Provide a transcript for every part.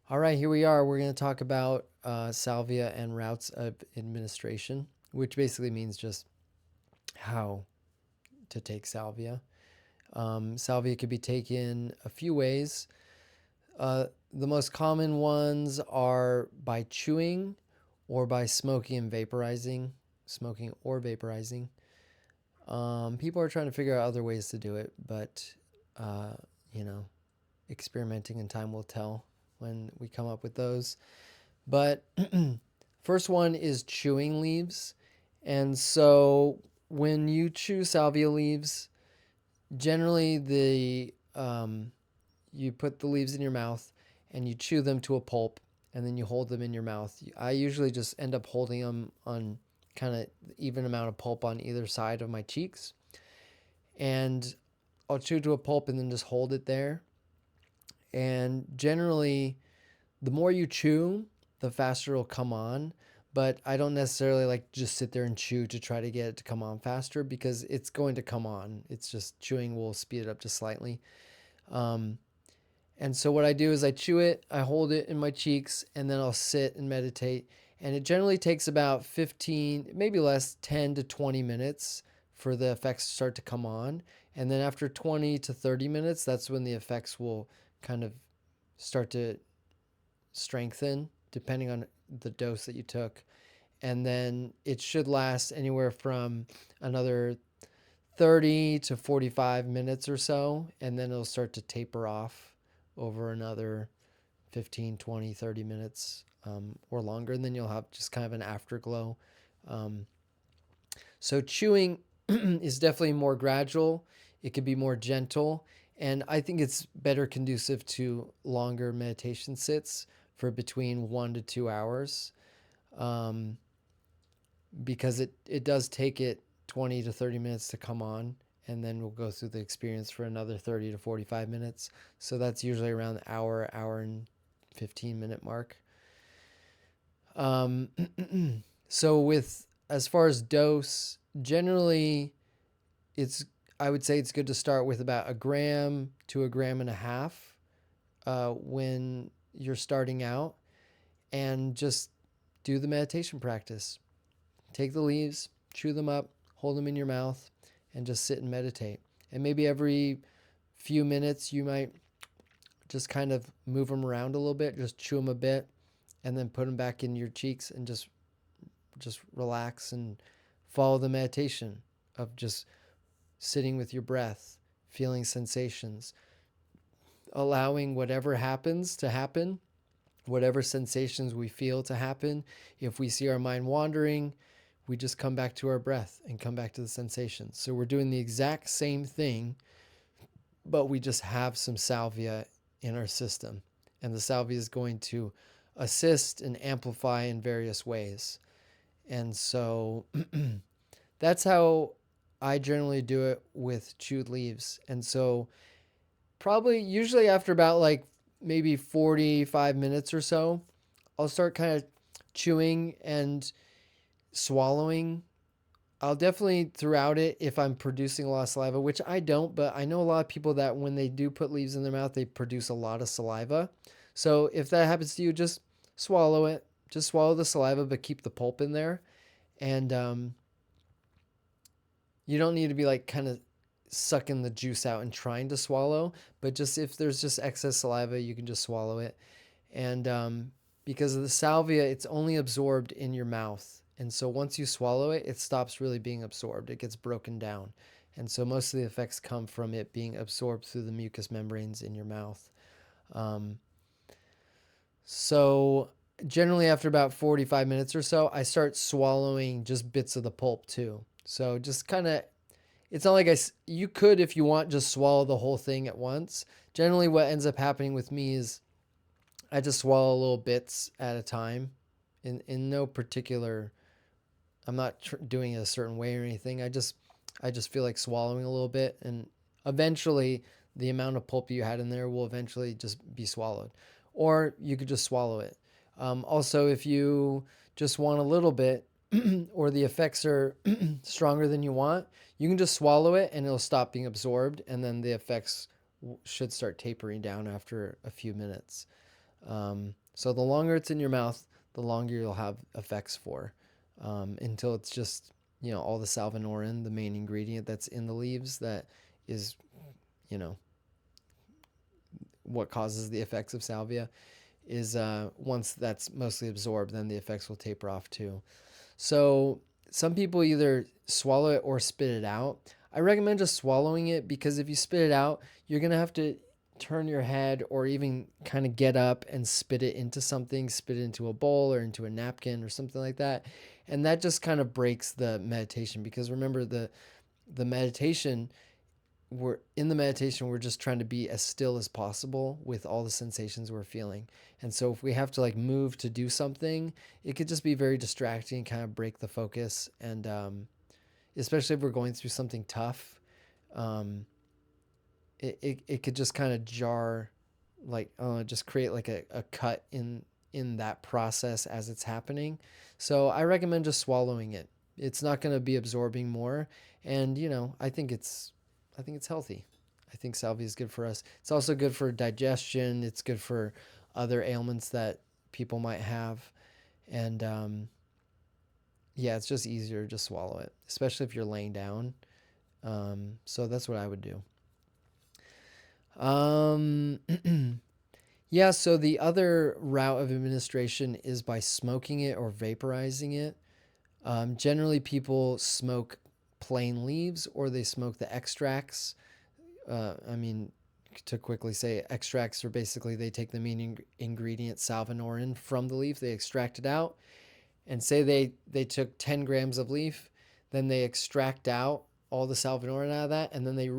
All right, here we are. We're going to talk about salvia and routes of administration, which basically means just how to take salvia. Salvia could be taken a few ways. The most common ones are by chewing or by smoking and vaporizing, smoking or vaporizing. People are trying to figure out other ways to do it, but uh, you know, experimenting in time will tell when we come up with those. But first one is chewing leaves. And so when you chew salvia leaves, generally you put the leaves in your mouth and you chew them to a pulp and then you hold them in your mouth. I usually just end up holding them on kind of even amount of pulp on either side of my cheeks. And I'll chew to a pulp and then just hold it there. And generally, the more you chew, the faster it'll come on. But I don't necessarily like just sit there and chew to try to get it to come on faster because it's going to come on. It's just chewing will speed it up just slightly. Um, and so what I do is I chew it, I hold it in my cheeks, and then I'll sit and meditate. And it generally takes about 15, maybe less, 10 to 20 minutes for the effects to start to come on. And then after 20 to 30 minutes, that's when the effects will kind of start to strengthen depending on the dose that you took. And then it should last anywhere from another 30 to 45 minutes or so. And then it'll start to taper off over another 15, 20, 30 minutes or longer. And then you'll have just kind of an afterglow. Um, so chewing is definitely more gradual, it could be more gentle. And I think it's better conducive to longer meditation sits for between 1 to 2 hours um, because it does take it 20 to 30 minutes to come on. And then we'll go through the experience for another 30 to 45 minutes. So that's usually around the hour and 15-minute mark. Um, so with as far as dose, generally it's I would say it's good to start with about a gram to a gram and a half when you're starting out, and just do the meditation practice. Take the leaves, chew them up, hold them in your mouth, and just sit and meditate. And maybe every few minutes you might just kind of move them around a little bit, just chew them a bit, and then put them back in your cheeks and just relax and follow the meditation of just sitting with your breath, feeling sensations, allowing whatever happens to happen, whatever sensations we feel to happen. If we see our mind wandering, we just come back to our breath and come back to the sensations. So we're doing the exact same thing, but we just have some salvia in our system. And the salvia is going to assist and amplify in various ways. And so that's how I generally do it with chewed leaves. And so probably usually after about like maybe 45 minutes or so, I'll start kind of chewing and swallowing. I'll definitely throughout it if I'm producing a lot of saliva, which I don't, but I know a lot of people that when they do put leaves in their mouth, they produce a lot of saliva. So if that happens to you, just swallow it. Just swallow the saliva, but keep the pulp in there. And you don't need to be like kind of sucking the juice out and trying to swallow, but just if there's just excess saliva, you can just swallow it. And because of the salvia, it's only absorbed in your mouth. And so once you swallow it, it stops really being absorbed. It gets broken down. And so most of the effects come from it being absorbed through the mucous membranes in your mouth. Um, so generally after about 45 minutes or so, I start swallowing just bits of the pulp too. So just kind of it's not like you could, if you want, just swallow the whole thing at once. Generally, what ends up happening with me is I just swallow little bits at a time in no particular, I'm not doing it a certain way or anything. I just feel like swallowing a little bit, and eventually the amount of pulp you had in there will eventually just be swallowed. Or you could just swallow it. Also, if you just want a little bit, or the effects are stronger than you want, you can just swallow it and it'll stop being absorbed, and then the effects should start tapering down after a few minutes. So the longer it's in your mouth, the longer you'll have effects for, until it's just, all the salvinorin, the main ingredient that's in the leaves, that is, you know, what causes the effects of salvia, is once that's mostly absorbed, then the effects will taper off too. So some people either swallow it or spit it out. I recommend just swallowing it, because if you spit it out, you're going to have to turn your head or even kind of get up and spit it into something, spit it into a bowl or into a napkin or something like that. And that just kind of breaks the meditation, because remember, the meditation, we're just trying to be as still as possible with all the sensations we're feeling. And so if we have to like move to do something, it could just be very distracting, kind of break the focus. And especially if we're going through something tough, it could just kind of jar, like just create like a cut in that process as it's happening. So I recommend just swallowing it. It's not going to be absorbing more. And I think it's healthy. I think salvia is good for us. It's also good for digestion. It's good for other ailments that people might have. And yeah, it's just easier to just swallow it, especially if you're laying down. So that's what I would do. Um, yeah, so the other route of administration is by smoking it or vaporizing it. Generally, people smoke plain leaves, or they smoke the extracts. I mean, to quickly say, extracts are basically, they take the main ingredient salvinorin from the leaf, they extract it out, and say they took 10 grams of leaf, then they extract out all the salvinorin out of that, and then they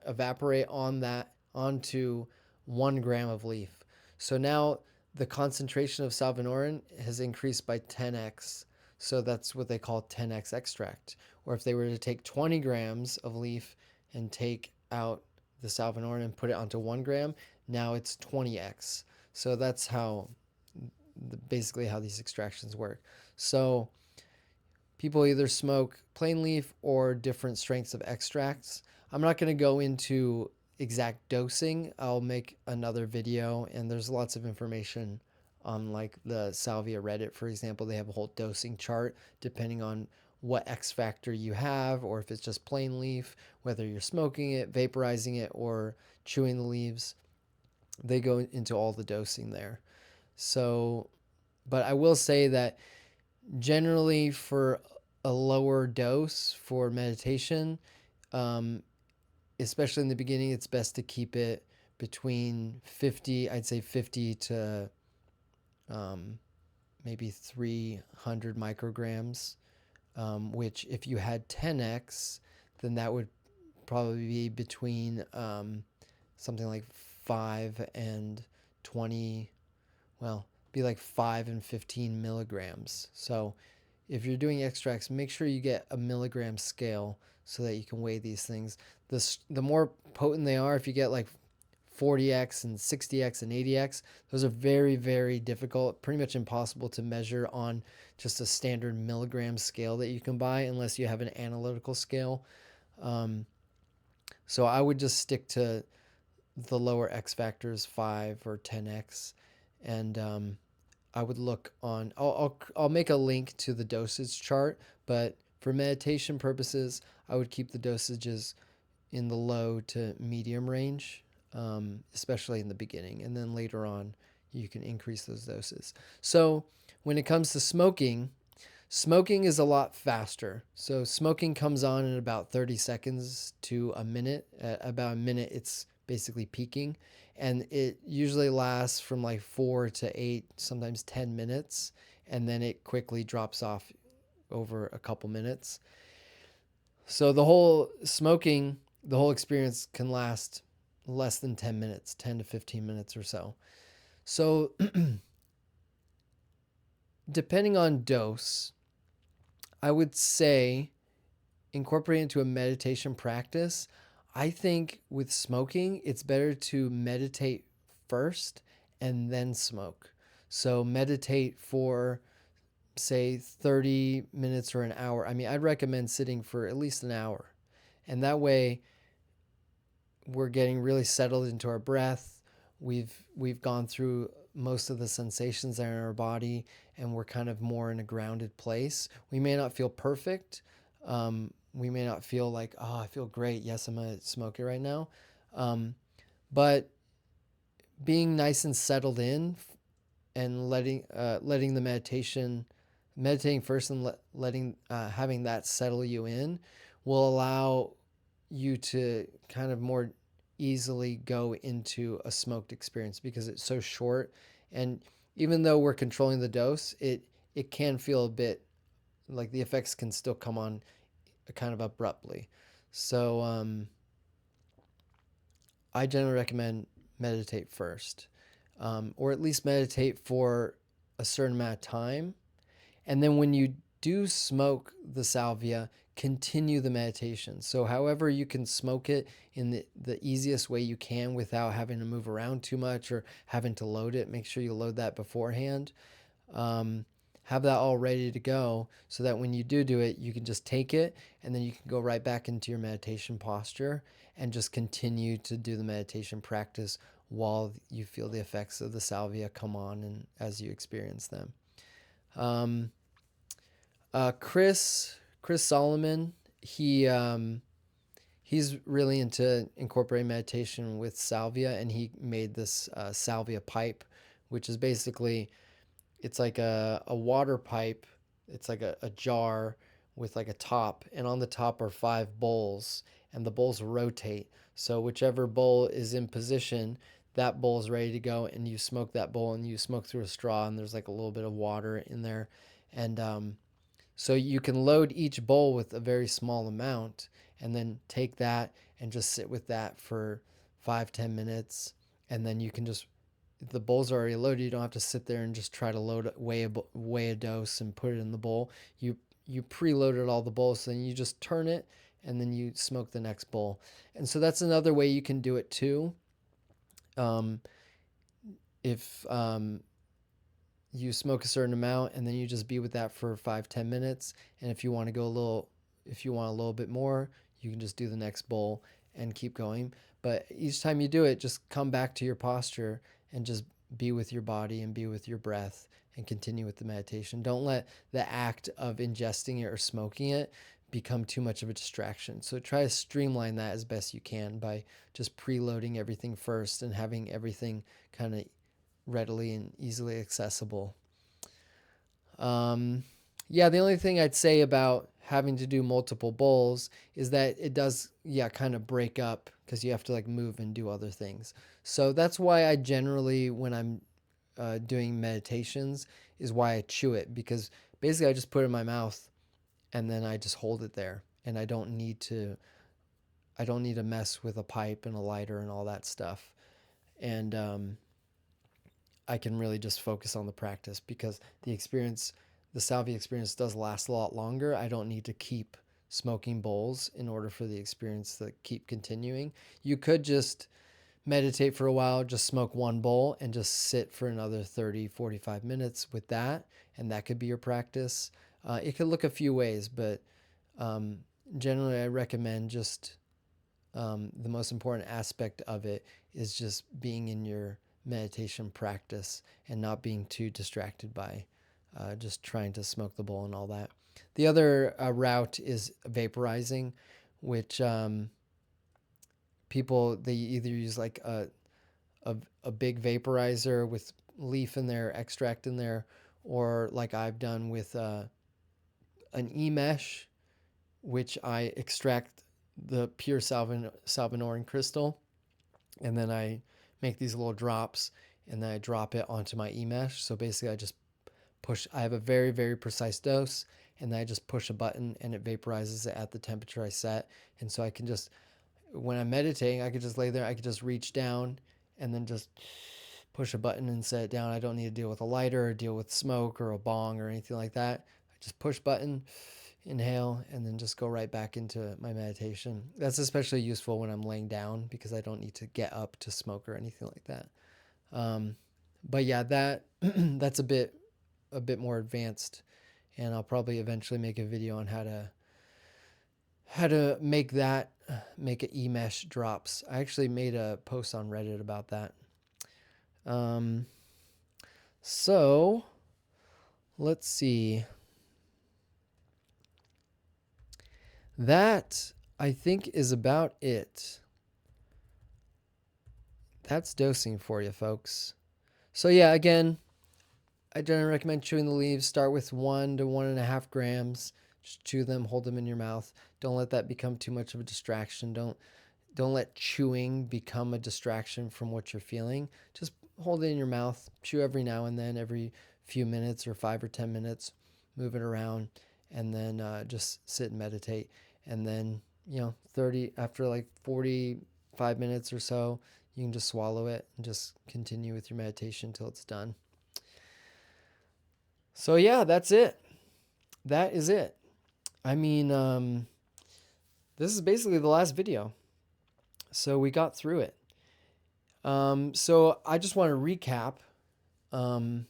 evaporate on that onto 1 gram of leaf. So now the concentration of salvinorin has increased by 10x. So that's what they call 10x extract. Or if they were to take 20 grams of leaf and take out the salvinorin and put it onto 1 gram, now it's 20x. So that's basically how these extractions work. So people either smoke plain leaf or different strengths of extracts. I'm not going to go into exact dosing. I'll make another video, and there's lots of information on like the Salvia Reddit, for example. They have a whole dosing chart depending on what X factor you have, or if it's just plain leaf, whether you're smoking it, vaporizing it, or chewing the leaves. They go into all the dosing there. So, but I will say that generally for a lower dose for meditation, um, especially in the beginning, it's best to keep it between 50, I'd say 50 to um, maybe 300 micrograms, which if you had 10x, then that would probably be between something like 5 and 20, well, be like 5 and 15 milligrams. So if you're doing extracts, make sure you get a milligram scale so that you can weigh these things. The more potent they are, if you get like 40x and 60x and 80x, those are very, very difficult, pretty much impossible to measure on just a standard milligram scale that you can buy unless you have an analytical scale. So I would just stick to the lower X factors, 5 or 10x, and I would look on. I'll make a link to the dosage chart, but for meditation purposes, I would keep the dosages in the low to medium range, especially in the beginning, and then later on you can increase those doses. So when it comes to smoking, smoking is a lot faster. So smoking comes on in about 30 seconds to a minute. At about a minute, it's basically peaking. And it usually lasts from like 4 to 8, sometimes 10 minutes. And then it quickly drops off over a couple minutes. So the whole experience can last less than 10 minutes, 10 to 15 minutes or so. So depending on dose, I would say incorporate into a meditation practice. I think with smoking, it's better to meditate first and then smoke. So meditate for, say, 30 minutes or an hour. I mean, I'd recommend sitting for at least an hour. And that way, we're getting really settled into our breath. we've gone through most of the sensations that are in our body, and we're kind of more in a grounded place. We may not feel perfect. We may not feel like, oh, I feel great. Yes, I'm gonna smoke it right now. But being nice and settled in, and letting the meditating first, and letting having that settle you in, will allow you to kind of more easily go into a smoked experience, because it's so short. And even though we're controlling the dose, it can feel a bit like the effects can still come on kind of abruptly. So I generally recommend meditate first, or at least meditate for a certain amount of time. And then when you do smoke the salvia, continue the meditation. So, however, you can smoke it in the easiest way you can without having to move around too much or having to load it. Make sure you load that beforehand. Have that all ready to go, so that when you do it, you can just take it, and then you can go right back into your meditation posture and just continue to do the meditation practice while you feel the effects of the salvia come on and as you experience them. Chris Solomon, he's really into incorporating meditation with salvia, and he made this salvia pipe, which is basically, it's like a water pipe. It's like a jar with like a top, and on the top are 5 bowls, and the bowls rotate. So whichever bowl is in position, that bowl is ready to go, and you smoke that bowl, and you smoke through a straw, and there's like a little bit of water in there. And so you can load each bowl with a very small amount, and then take that and just sit with that for 5-10 minutes. And then you can just, if the bowl's are already loaded, you don't have to sit there and just try to weigh a dose and put it in the bowl. You preloaded all the bowls, so then you just turn it, and then you smoke the next bowl. And so that's another way you can do it too. If you smoke a certain amount, and then you just be with that for 5-10 minutes, and if you want a little bit more, you can just do the next bowl and keep going. But each time you do it, just come back to your posture and just be with your body and be with your breath and continue with the meditation. Don't let the act of ingesting it or smoking it become too much of a distraction. So try to streamline that as best you can by just preloading everything first and having everything kind of readily and easily accessible. Yeah, the only thing I'd say about having to do multiple bowls is that it does, kind of break up, because you have to like move and do other things. So that's why I generally, when I'm doing meditations, is why I chew it, because basically I just put it in my mouth, and then I just hold it there, and I don't need to mess with a pipe and a lighter and all that stuff. And I can really just focus on the practice, because the salvia experience does last a lot longer. I don't need to keep smoking bowls in order for the experience to keep continuing. You could just meditate for a while, just smoke one bowl, and just sit for another 30-45 minutes with that, and that could be your practice. It could look a few ways, but generally I recommend just the most important aspect of it is just being in your meditation practice and not being too distracted by just trying to smoke the bowl and all that. The other route is vaporizing, which people, they either use like a big vaporizer with leaf in there, extract in there, or like I've done with an e-mesh, which I extract the pure Salvinorin crystal, and then I make these little drops, and then I drop it onto my e-mesh. So basically I just I have a very, very precise dose, and then I just push a button, and it vaporizes it at the temperature I set. And so I can just, when I'm meditating, I could just lay there, I could just reach down and then just push a button and set it down. I don't need to deal with a lighter or deal with smoke or a bong or anything like that. I just push button, inhale, and then just go right back into my meditation. That's especially useful when I'm laying down, because I don't need to get up to smoke or anything like that. But yeah, that that's a bit more advanced, and I'll probably eventually make a video on how to make an e-mesh drops. I actually made a post on Reddit about that. So let's see. That, I think, is about it. That's dosing for you, folks. So yeah, again, I generally recommend chewing the leaves. Start with 1 to 1.5 grams. Just chew them, hold them in your mouth. Don't let that become too much of a distraction. Don't let chewing become a distraction from what you're feeling. Just hold it in your mouth. Chew every now and then, every few minutes or 5 or 10 minutes. Move it around, and then just sit and meditate. And then 30 after like 45 minutes or so, you can just swallow it and just continue with your meditation until it's done. So yeah, that's it. That is it. I mean, this is basically the last video. So we got through it. So I just want to recap, and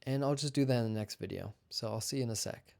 I'll just do that in the next video. So I'll see you in a sec.